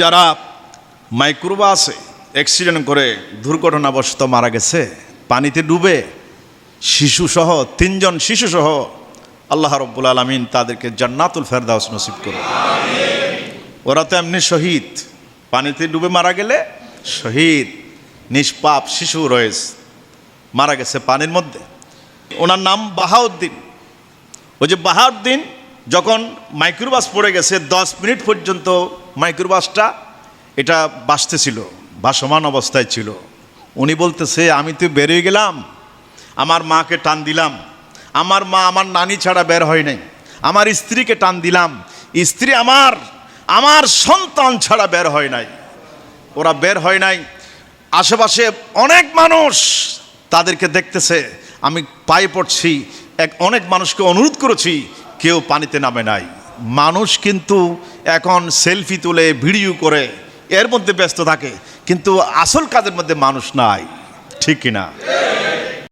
যারা মাইক্রোবাসে অ্যাক্সিডেন্ট করে দুর্ঘটনাবশত মারা গেছে পানিতে ডুবে, শিশুসহ 3 জন শিশুসহ, আল্লাহ রাব্বুল আলামিন তাদেরকে জান্নাতুল ফেরদাউস নসিব করুন। ওরা তো এমনি শহীদ, পানিতে ডুবে মারা গেলে শহীদ, নিষ্পাপ শিশু রয়েছে মারা গেছে পানির মধ্যে। ওনার নাম বাহাউদ্দিন। ওই যে বাহাউদ্দিন যখন মাইক্রোবাস পড়ে গেছে 10 মিনিট পর্যন্ত মাইক্রোবাসটা এটা ভাসতেছিল, ভাসমান অবস্থায় ছিল। উনি বলতেছে, আমি তো বেরিয়ে গেলাম, আমার মাকে টান দিলাম, আমার মা আমার নানি ছাড়া বের হয় নাই, আমার স্ত্রীকে টান দিলাম, স্ত্রী আমার সন্তান ছাড়া বের হয় নাই, ওরা বের হয় নাই। আশেপাশে অনেক মানুষ তাদেরকে দেখতেছে, আমি পায়ে পড়ছি, অনেক মানুষকে অনুরোধ করেছি, কেউ পানিতে নামে নাই। মানুষ কিন্তু এখন সেলফি তুলে ভিডিও করে এর মধ্যে ব্যস্ত থাকে, কিন্তু আসল কাজের মধ্যে মানুষ নাই, ঠিক কিনা?